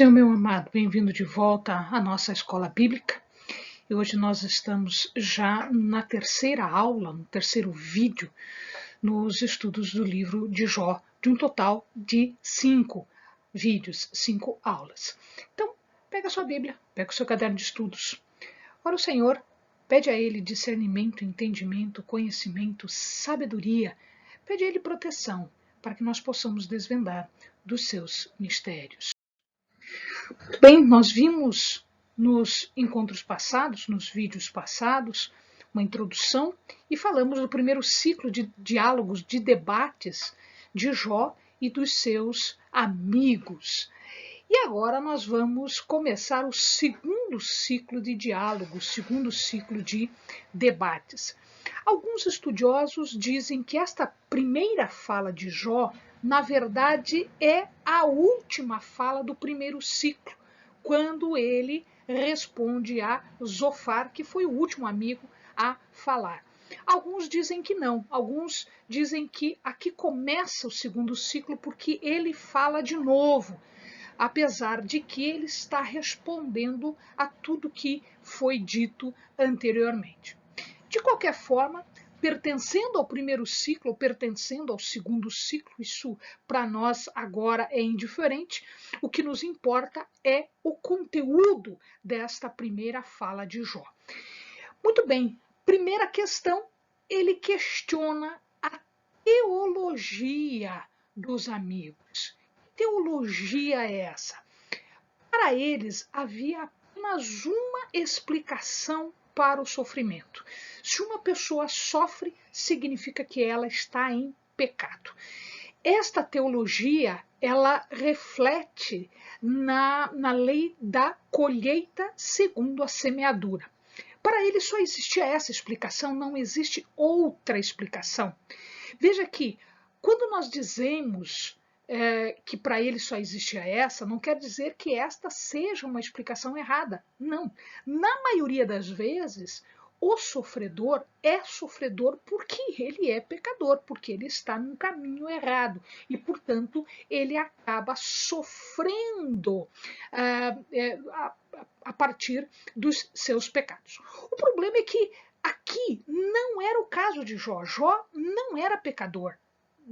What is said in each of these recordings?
Senhor, meu amado, bem-vindo de volta à nossa escola bíblica. E hoje nós estamos já na terceira aula, no terceiro vídeo, nos estudos do livro de Jó, de um total de 5 vídeos, 5 aulas. Então, pega a sua Bíblia, pega o seu caderno de estudos. Ora o Senhor, pede a Ele discernimento, entendimento, conhecimento, sabedoria. Pede a Ele proteção, para que nós possamos desvendar dos seus mistérios. Bem, nós vimos nos encontros passados, nos vídeos passados, uma introdução e falamos do primeiro ciclo de diálogos, de debates de Jó e dos seus amigos. E agora nós vamos começar o segundo ciclo de diálogos, segundo ciclo de debates. Alguns estudiosos dizem que esta primeira fala de Jó, na verdade, é a última fala do primeiro ciclo, quando ele responde a Zofar, que foi o último amigo a falar. Alguns dizem que não, alguns dizem que aqui começa o segundo ciclo porque ele fala de novo, apesar de que ele está respondendo a tudo que foi dito anteriormente. De qualquer forma, pertencendo ao primeiro ciclo, pertencendo ao segundo ciclo, isso para nós agora é indiferente. O que nos importa é o conteúdo desta primeira fala de Jó. Muito bem, primeira questão, ele questiona a teologia dos amigos. Que teologia é essa? Para eles havia apenas uma explicação para o sofrimento. Se uma pessoa sofre, significa que ela está em pecado. Esta teologia, ela reflete na lei da colheita segundo a semeadura. Para ele só existia essa explicação, não existe outra explicação. Veja que, quando nós dizemos que para ele só existia essa, não quer dizer que esta seja uma explicação errada. Não. Na maioria das vezes, o sofredor é sofredor porque ele é pecador, porque ele está num caminho errado e, portanto, ele acaba sofrendo a partir dos seus pecados. O problema é que aqui não era o caso de Jó. Jó não era pecador.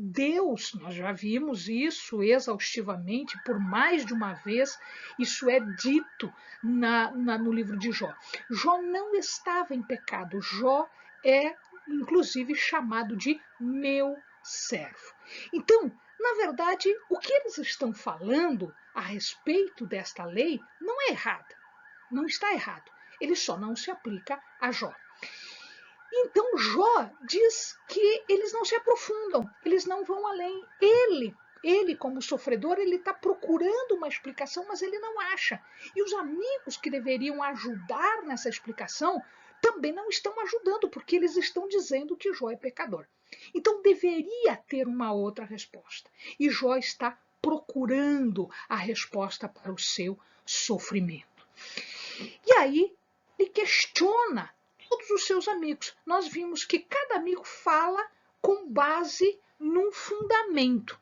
Deus, nós já vimos isso exaustivamente por mais de uma vez, isso é dito no livro de Jó. Jó não estava em pecado, Jó é inclusive chamado de meu servo. Então, na verdade, o que eles estão falando a respeito desta lei não é errado, não está errado, ele só não se aplica a Jó. Então Jó diz que eles não se aprofundam, eles não vão além. Ele como sofredor, ele está procurando uma explicação, mas ele não acha. E os amigos que deveriam ajudar nessa explicação também não estão ajudando, porque eles estão dizendo que Jó é pecador. Então deveria ter uma outra resposta. E Jó está procurando a resposta para o seu sofrimento. E aí ele questiona todos os seus amigos. Nós vimos que cada amigo fala com base num fundamento.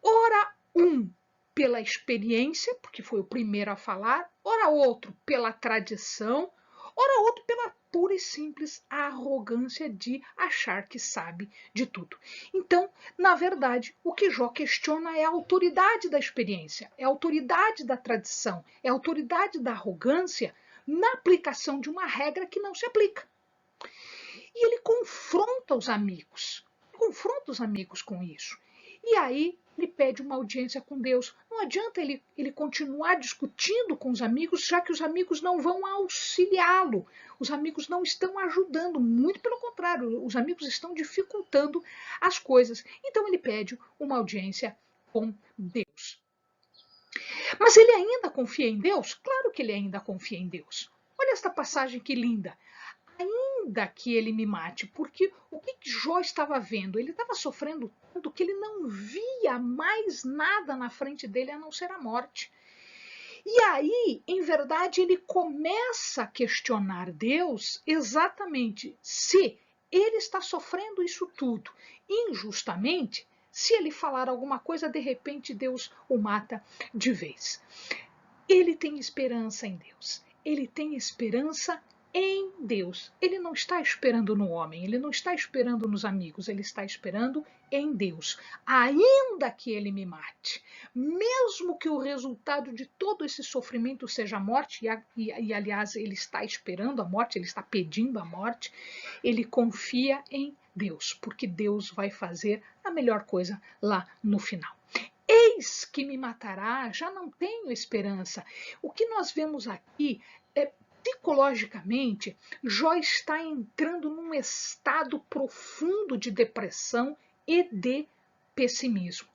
Ora um pela experiência, porque foi o primeiro a falar, ora outro pela tradição, ora outro pela pura e simples arrogância de achar que sabe de tudo. Então, na verdade, o que Jó questiona é a autoridade da experiência, é a autoridade da tradição, é a autoridade da arrogância na aplicação de uma regra que não se aplica. E ele confronta os amigos com isso. E aí ele pede uma audiência com Deus. Não adianta ele continuar discutindo com os amigos, já que os amigos não vão auxiliá-lo. Os amigos não estão ajudando, muito pelo contrário, os amigos estão dificultando as coisas. Então ele pede uma audiência com Deus. Mas ele ainda confia em Deus? Claro que ele ainda confia em Deus. Olha esta passagem que linda. Ainda que ele me mate, porque o que Jó estava vendo? Ele estava sofrendo tanto que ele não via mais nada na frente dele a não ser a morte. E aí, em verdade, ele começa a questionar Deus exatamente se ele está sofrendo isso tudo injustamente. Se ele falar alguma coisa, de repente Deus o mata de vez. ele tem esperança em Deus. Ele tem esperança em Deus. Ele não está esperando no homem, ele não está esperando nos amigos, ele está esperando em Deus. Ainda que ele me mate, mesmo que o resultado de todo esse sofrimento seja a morte, e aliás, ele está esperando a morte, ele está pedindo a morte, ele confia em Deus, porque Deus vai fazer a melhor coisa lá no final. Eis que me matará, já não tenho esperança. O que nós vemos aqui é, psicologicamente, Jó está entrando num estado profundo de depressão e de pessimismo.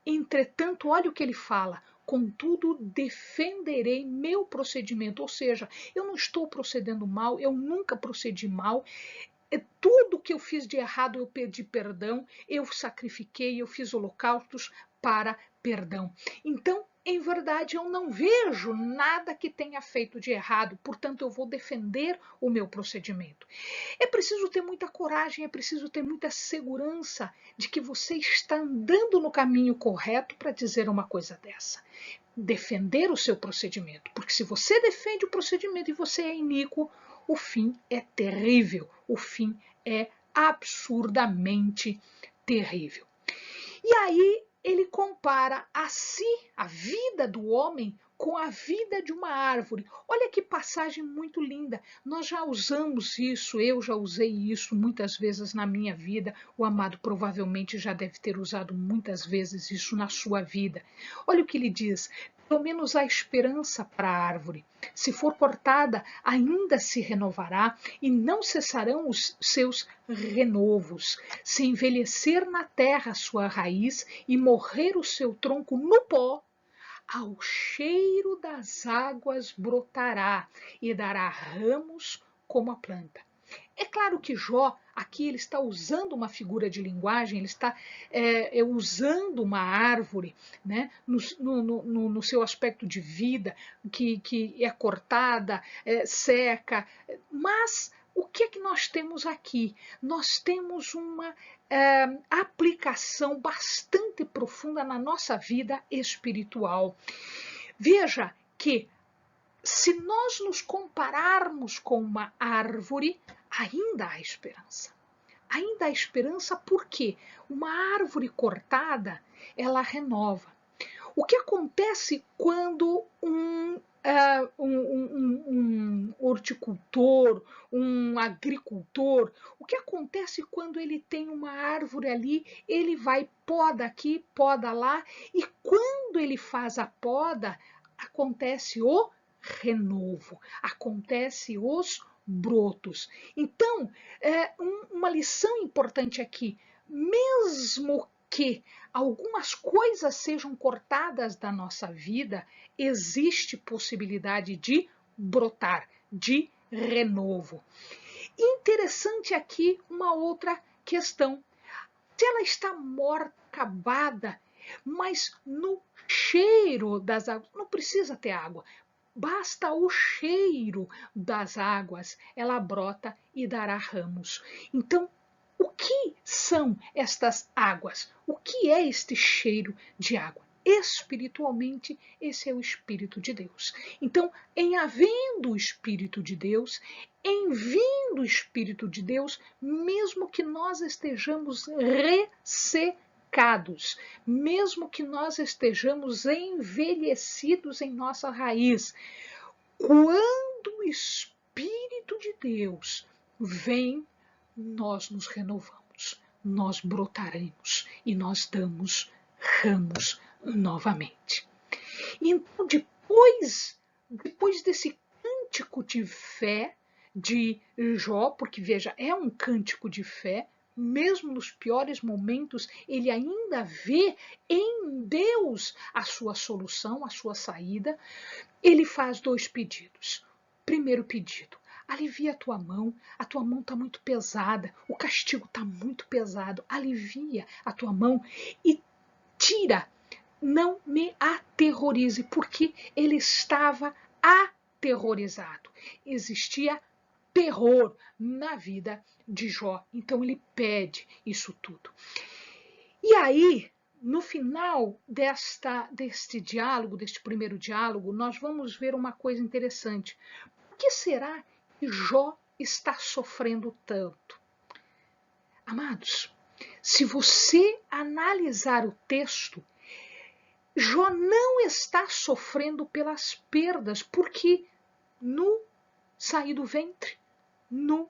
Entretanto, olha o que ele fala: contudo, defenderei meu procedimento. Ou seja, eu não estou procedendo mal, eu nunca procedi mal. Tudo que eu fiz de errado eu pedi perdão, eu sacrifiquei, eu fiz holocaustos para perdão. Então, em verdade, eu não vejo nada que tenha feito de errado, portanto, eu vou defender o meu procedimento. É preciso ter muita coragem, é preciso ter muita segurança de que você está andando no caminho correto para dizer uma coisa dessa. Defender o seu procedimento, porque se você defende o procedimento e você é iníquo, o fim é terrível, o fim é absurdamente terrível. E aí ele compara a si, a vida do homem, com a vida de uma árvore. Olha que passagem muito linda. Nós já usamos isso, eu já usei isso muitas vezes na minha vida. O amado provavelmente já deve ter usado muitas vezes isso na sua vida. Olha o que ele diz: pelo menos há esperança para a árvore. Se for cortada, ainda se renovará e não cessarão os seus renovos. Se envelhecer na terra a sua raiz e morrer o seu tronco no pó, ao cheiro das águas brotará e dará ramos como a planta. É claro que Jó, aqui ele está usando uma figura de linguagem, ele está usando uma árvore, né, no seu aspecto de vida, que é cortada, seca, mas o que é que nós temos aqui? Nós temos uma aplicação bastante profunda na nossa vida espiritual. Veja que se nós nos compararmos com uma árvore, ainda há esperança. Ainda há esperança porque uma árvore cortada, ela renova. O que acontece quando um horticultor, um agricultor, o que acontece quando ele tem uma árvore ali, ele vai poda aqui, poda lá, e quando ele faz a poda, acontece o renovo, acontece os brotos. Então, uma lição importante aqui, mesmo que algumas coisas sejam cortadas da nossa vida, existe possibilidade de brotar, de renovo. Interessante aqui uma outra questão. Se ela está morta, acabada, mas no cheiro das águas, não precisa ter água, basta o cheiro das águas, ela brota e dará ramos. Então, o que são estas águas? O que é este cheiro de água? Espiritualmente, esse é o Espírito de Deus. Então, em havendo o Espírito de Deus, em vindo o Espírito de Deus, mesmo que nós estejamos ressecados, mesmo que nós estejamos envelhecidos em nossa raiz, quando o Espírito de Deus vem, nós nos renovamos, nós brotaremos e nós damos ramos novamente. Então, depois desse cântico de fé de Jó, porque veja, é um cântico de fé, mesmo nos piores momentos, ele ainda vê em Deus a sua solução, a sua saída. Ele faz 2 pedidos. Primeiro pedido: alivia a tua mão está muito pesada, o castigo está muito pesado, alivia a tua mão e tira, não me aterrorize, porque ele estava aterrorizado. Existia terror na vida de Jó, então ele pede isso tudo. E aí, no final deste diálogo, deste primeiro diálogo, nós vamos ver uma coisa interessante. Por que será que Jó está sofrendo tanto? Amados, se você analisar o texto, Jó não está sofrendo pelas perdas, porque no saí do ventre, no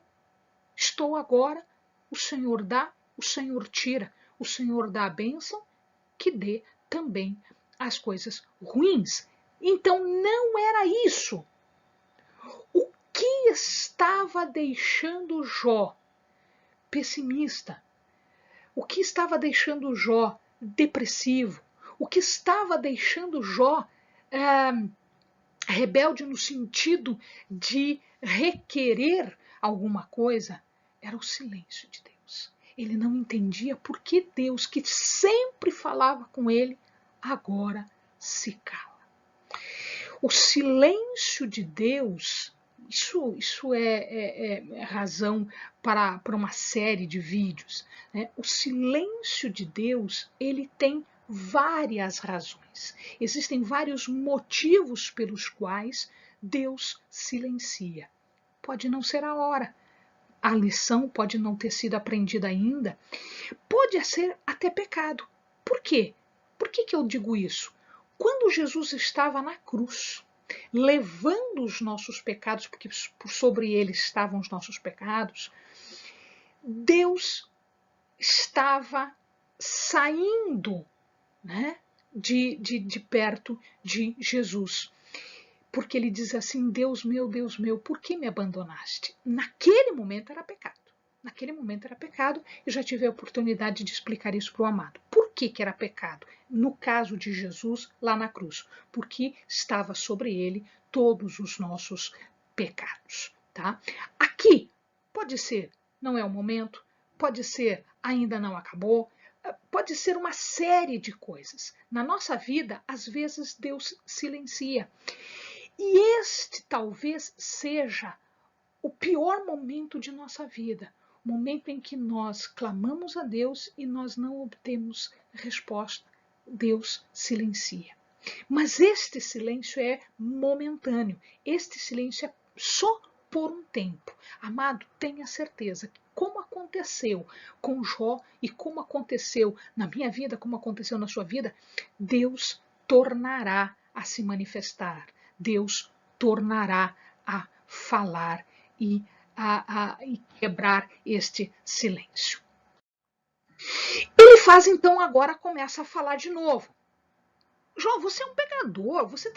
estou agora, o Senhor dá, o Senhor tira, o Senhor dá a bênção, que dê também as coisas ruins. Então não era isso. O que estava deixando Jó pessimista? O que estava deixando Jó depressivo? O que estava deixando Jó rebelde no sentido de requerer alguma coisa? Era o silêncio de Deus. Ele não entendia por que Deus, que sempre falava com ele, agora se cala. O silêncio de Deus, isso é razão para uma série de vídeos, né? O silêncio de Deus, ele tem várias razões. Existem vários motivos pelos quais Deus silencia. Pode não ser a hora, a lição pode não ter sido aprendida ainda, pode ser até pecado. Por quê? Por que eu digo isso? Quando Jesus estava na cruz, levando os nossos pecados, porque sobre ele estavam os nossos pecados, Deus estava saindo, né, de perto de Jesus. Porque ele diz assim: Deus meu, por que me abandonaste? Naquele momento era pecado. Naquele momento era pecado, e já tive a oportunidade de explicar isso para o amado. Por que era pecado? No caso de Jesus, lá na cruz, porque estava sobre ele todos os nossos pecados. Tá? Aqui, pode ser, não é o momento, pode ser, ainda não acabou, pode ser uma série de coisas. Na nossa vida, às vezes Deus silencia. E este talvez seja o pior momento de nossa vida, o momento em que nós clamamos a Deus e nós não obtemos resposta. Deus silencia. Mas este silêncio é momentâneo, este silêncio é só por um tempo. Amado, tenha certeza que, como aconteceu com Jó e como aconteceu na minha vida, como aconteceu na sua vida, Deus tornará a se manifestar. Deus tornará a falar e e quebrar este silêncio. Ele faz então, agora começa a falar de novo. Jó, você é um pecador, você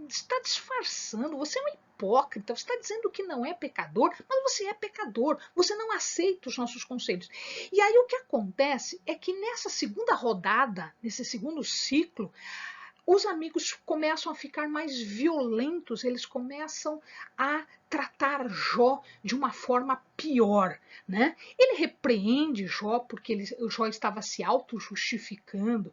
está disfarçando, você é um hipócrita, você está dizendo que não é pecador, mas você é pecador, você não aceita os nossos conselhos. E aí o que acontece é que nessa segunda rodada, nesse segundo ciclo, os amigos começam a ficar mais violentos, eles começam a tratar Jó de uma forma pior, né? Ele repreende Jó porque o Jó estava se auto-justificando,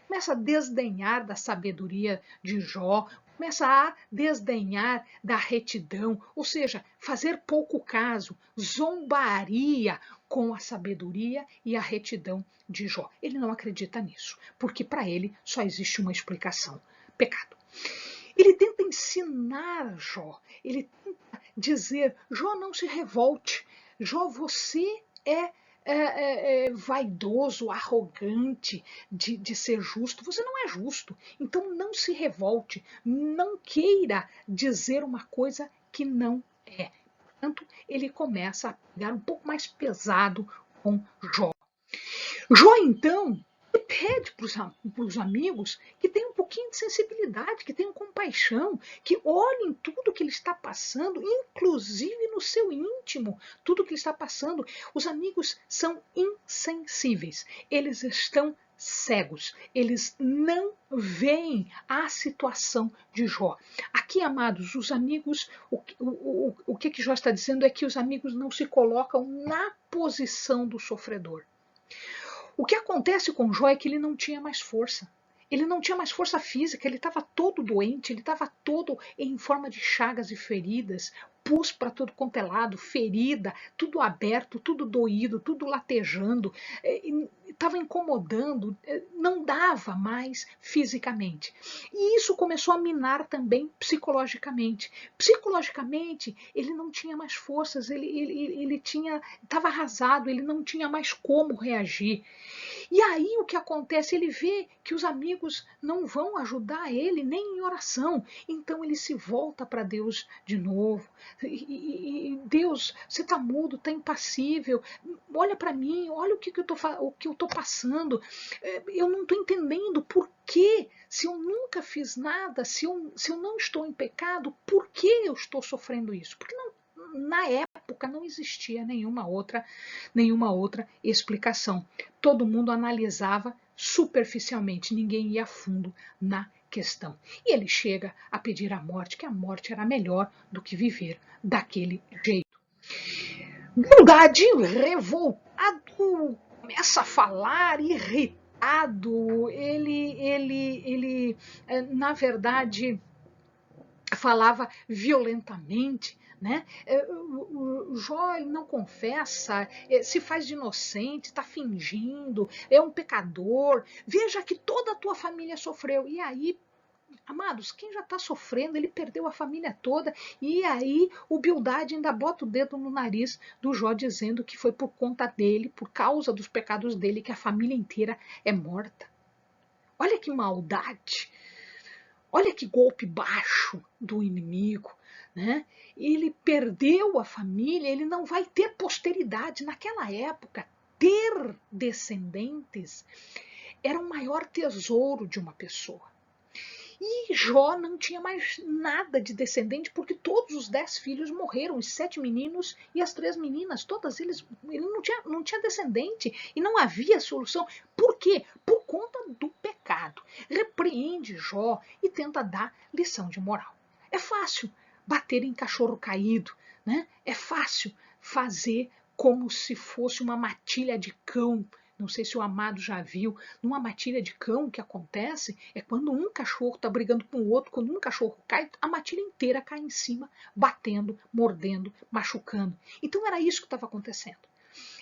começa a desdenhar da sabedoria de Jó, começa a desdenhar da retidão, ou seja, fazer pouco caso, zombaria com a sabedoria e a retidão de Jó. Ele não acredita nisso, porque para ele só existe uma explicação: pecado. Ele tenta ensinar Jó, ele tenta dizer: Jó, não se revolte, Jó, você é vaidoso, arrogante de ser justo. Você não é justo, então não se revolte, não queira dizer uma coisa que não é. Portanto, ele começa a pegar um pouco mais pesado com Jó. Jó, então, pede para os amigos que tenham um pouquinho de sensibilidade, que tenham compaixão, que olhem tudo que ele está passando, inclusive no seu íntimo, tudo que ele está passando. Os amigos são insensíveis, eles estão cegos, eles não veem a situação de Jó. Aqui, amados, os amigos, o que Jó está dizendo é que os amigos não se colocam na posição do sofredor. O que acontece com Jó é que ele não tinha mais força. Ele não tinha mais força física, ele estava todo doente, ele estava todo em forma de chagas e feridas, pus para todo quanto é lado, ferida, tudo aberto, tudo doído, tudo latejando, estava incomodando, não dava mais fisicamente. E isso começou a minar também psicologicamente. Psicologicamente, ele não tinha mais forças, ele estava arrasado, ele não tinha mais como reagir. E aí o que acontece? Ele vê que os amigos não vão ajudar ele nem em oração. Então ele se volta para Deus de novo. Deus, você está mudo, está impassível. Olha para mim, olha o que eu estou passando. Eu não estou entendendo por que, se eu nunca fiz nada, se eu não estou em pecado, por que eu estou sofrendo isso? Porque não, na época não existia nenhuma outra explicação. Todo mundo analisava superficialmente, ninguém ia a fundo na questão. E ele chega a pedir a morte, que a morte era melhor do que viver daquele jeito. Bildad, revoltado, começa a falar, irritado. Ele na verdade, falava violentamente, né? O Jó ele não confessa, se faz de inocente, está fingindo, é um pecador. Veja que toda a tua família sofreu. E aí, amados, quem já está sofrendo, ele perdeu a família toda. E aí o Bildad ainda bota o dedo no nariz do Jó, dizendo que foi por conta dele, por causa dos pecados dele, que a família inteira é morta. Olha que maldade. Olha que golpe baixo do inimigo, né? Ele perdeu a família, ele não vai ter posteridade. Naquela época, ter descendentes era o maior tesouro de uma pessoa. E Jó não tinha mais nada de descendente, porque todos os 10 filhos morreram, os 7 meninos e as 3 meninas, todas eles, ele não tinha descendente e não havia solução. Por quê? Por conta do pecado. Repreende Jó e tenta dar lição de moral. É fácil bater em cachorro caído, né? É fácil fazer como se fosse uma matilha de cão. Não sei se o amado já viu, numa matilha de cão, o que acontece é quando um cachorro está brigando com o outro, quando um cachorro cai, a matilha inteira cai em cima, batendo, mordendo, machucando. Então era isso que estava acontecendo.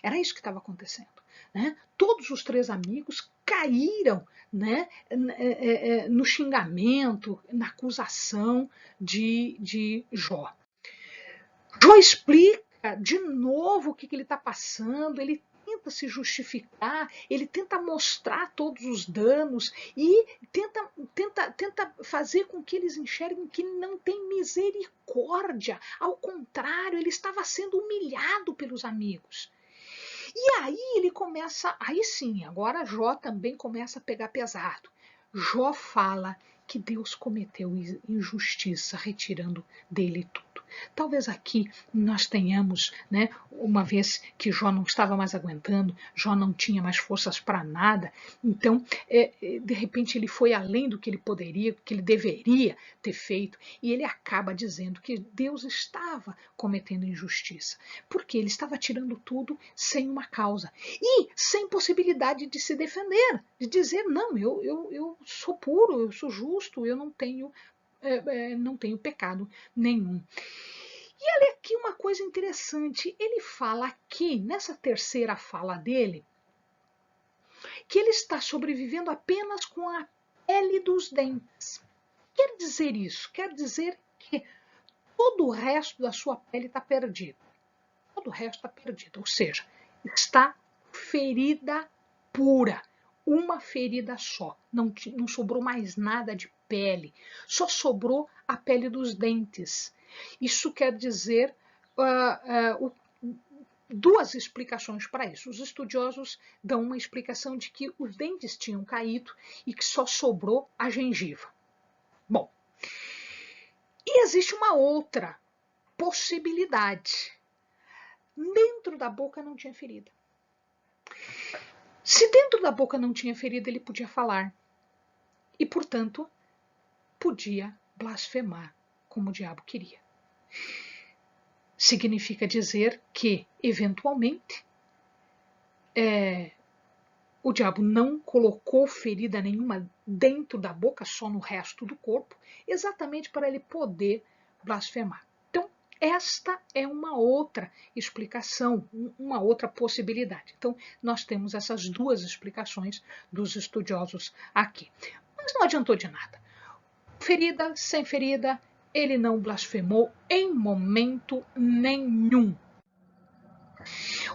Era isso que estava acontecendo. Né? Todos os 3 amigos caíram, né, no xingamento, na acusação de Jó. Jó explica de novo o que ele está passando, ele tenta se justificar, ele tenta mostrar todos os danos e tenta fazer com que eles enxerguem que ele não tem misericórdia. Ao contrário, ele estava sendo humilhado pelos amigos. E aí ele começa, aí sim, agora Jó também começa a pegar pesado. Jó fala que Deus cometeu injustiça retirando dele tudo. Talvez aqui nós tenhamos, né, uma vez que Jó não estava mais aguentando, Jó não tinha mais forças para nada, então, de repente, ele foi além do que ele poderia, que ele deveria ter feito, e ele acaba dizendo que Deus estava cometendo injustiça, porque ele estava tirando tudo sem uma causa e sem possibilidade de se defender, de dizer, não, eu sou puro, eu sou justo, eu não tenho pecado nenhum. E olha aqui uma coisa interessante, ele fala aqui, nessa terceira fala dele, que ele está sobrevivendo apenas com a pele dos dentes. Quer dizer isso? Quer dizer que todo o resto da sua pele está perdido. Todo o resto está perdido, ou seja, está ferida pura. Uma ferida só, não sobrou mais nada de pele, só sobrou a pele dos dentes. Isso quer dizer duas explicações para isso. Os estudiosos dão uma explicação de que os dentes tinham caído e que só sobrou a gengiva. Bom, e existe uma outra possibilidade. Dentro da boca não tinha ferida. Se dentro da boca não tinha ferida, ele podia falar. E, portanto, podia blasfemar como o diabo queria. Significa dizer que, eventualmente, o diabo não colocou ferida nenhuma dentro da boca, só no resto do corpo, exatamente para ele poder blasfemar. Então, Esta é uma outra explicação, uma outra possibilidade. Então, nós temos essas duas explicações dos estudiosos aqui. Mas não adiantou de nada. Ferida, sem ferida, ele não blasfemou em momento nenhum.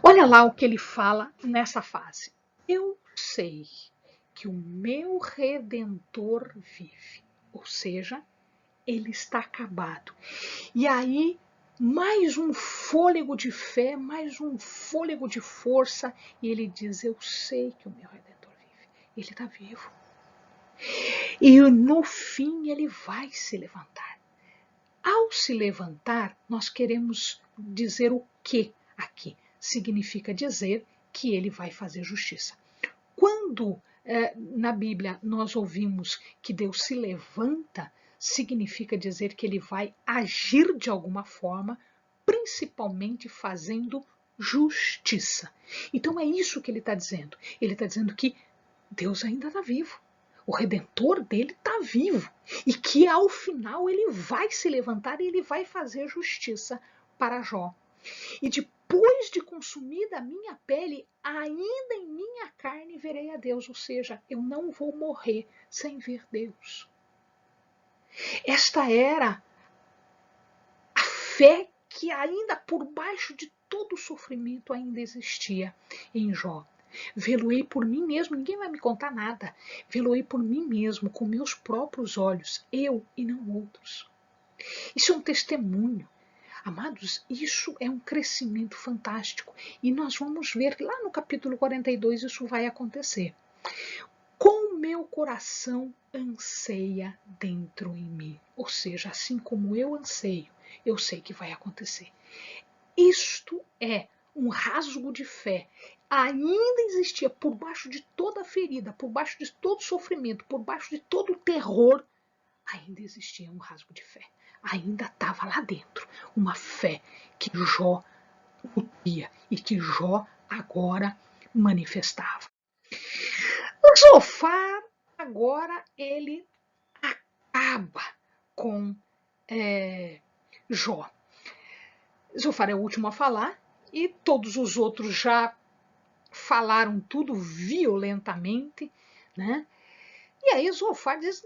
Olha lá o que ele fala nessa fase. Eu sei que o meu Redentor vive. Ou seja, ele está acabado. E aí, mais um fôlego de fé, mais um fôlego de força, e ele diz, eu sei que o meu Redentor vive. Ele está vivo. E no fim ele vai se levantar. Ao se levantar, nós queremos dizer o que aqui? Significa dizer que ele vai fazer justiça. Quando na Bíblia nós ouvimos que Deus se levanta, significa dizer que ele vai agir de alguma forma, principalmente fazendo justiça. Então é isso que ele está dizendo. Ele está dizendo que Deus ainda está vivo. O Redentor dele está vivo. E que ao final ele vai se levantar e ele vai fazer justiça para Jó. E depois de consumida a minha pele, ainda em minha carne verei a Deus. Ou seja, eu não vou morrer sem ver Deus. Esta era a fé que ainda por baixo de todo o sofrimento ainda existia em Jó. Vê-lo-ei por mim mesmo, ninguém vai me contar nada. Vê-lo-ei por mim mesmo, com meus próprios olhos, eu e não outros. Isso é um testemunho. Amados, isso é um crescimento fantástico. E nós vamos ver lá no capítulo 42 isso vai acontecer. Com meu coração anseia dentro em mim. Ou seja, assim como eu anseio, eu sei que vai acontecer. Isto é um rasgo de fé. Ainda existia por baixo de toda a ferida, por baixo de todo o sofrimento, por baixo de todo o terror, ainda existia um rasgo de fé. Ainda estava lá dentro uma fé que Jó nutria e que Jó agora manifestava. O Zofar agora ele acaba com Jó. Zofar é o último a falar e todos os outros já falaram tudo violentamente, né? E aí Zofar diz,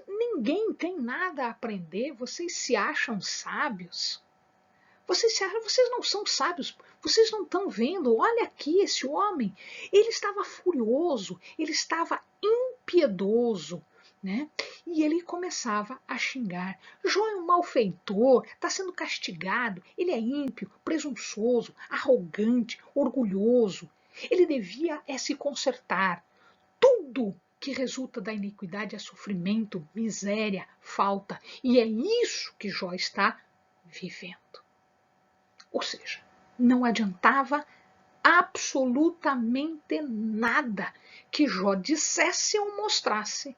ninguém tem nada a aprender, vocês se acham sábios. Vocês não são sábios, vocês não estão vendo, olha aqui esse homem, ele estava furioso, ele estava impiedoso, né? E ele começava a xingar. Jó é um malfeitor, está sendo castigado, ele é ímpio, presunçoso, arrogante, orgulhoso. Ele devia se consertar. Tudo que resulta da iniquidade é sofrimento, miséria, falta. E é isso que Jó está vivendo. Ou seja, não adiantava absolutamente nada que Jó dissesse ou mostrasse.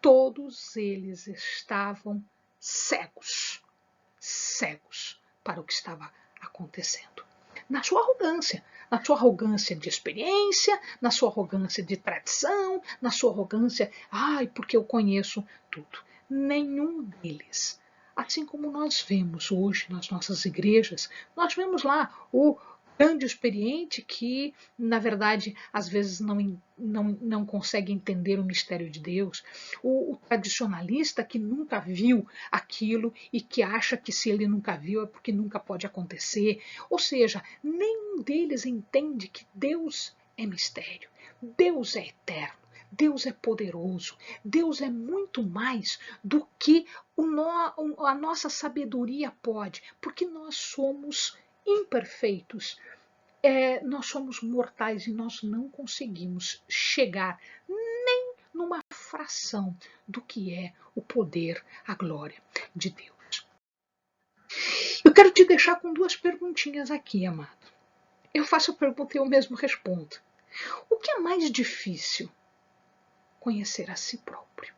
Todos eles estavam cegos, cegos para o que estava acontecendo. Na sua arrogância de experiência, na sua arrogância de tradição, na sua arrogância, porque eu conheço tudo. Nenhum deles. Assim como nós vemos hoje nas nossas igrejas, nós vemos lá o grande experiente que, na verdade, às vezes não consegue entender o mistério de Deus, o tradicionalista que nunca viu aquilo e que acha que se ele nunca viu é porque nunca pode acontecer. Ou seja, nenhum deles entende que Deus é mistério, Deus é eterno. Deus é poderoso, Deus é muito mais do que a nossa sabedoria pode, porque nós somos imperfeitos, nós somos mortais e nós não conseguimos chegar nem numa fração do que é o poder, a glória de Deus. Eu quero te deixar com duas perguntinhas aqui, amado. Eu faço a pergunta e eu mesmo respondo. O que é mais difícil? Conhecer a si próprio.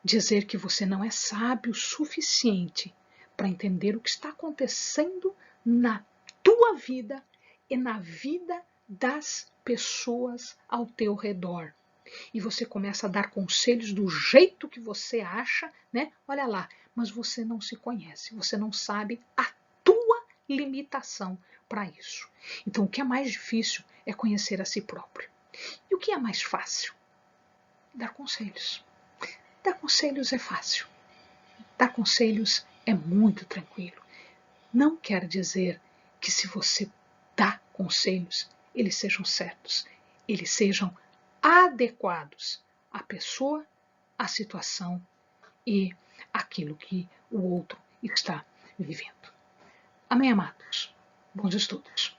Dizer que você não é sábio o suficiente para entender o que está acontecendo na tua vida e na vida das pessoas ao teu redor. E você começa a dar conselhos do jeito que você acha, né? Olha lá, mas você não se conhece, você não sabe a tua limitação para isso. Então, o que é mais difícil é conhecer a si próprio. E o que é mais fácil? Dar conselhos. Dar conselhos é fácil. Dar conselhos é muito tranquilo. Não quer dizer que se você dá conselhos, eles sejam certos, eles sejam adequados à pessoa, à situação e àquilo que o outro está vivendo. Amém, amados? Bons estudos.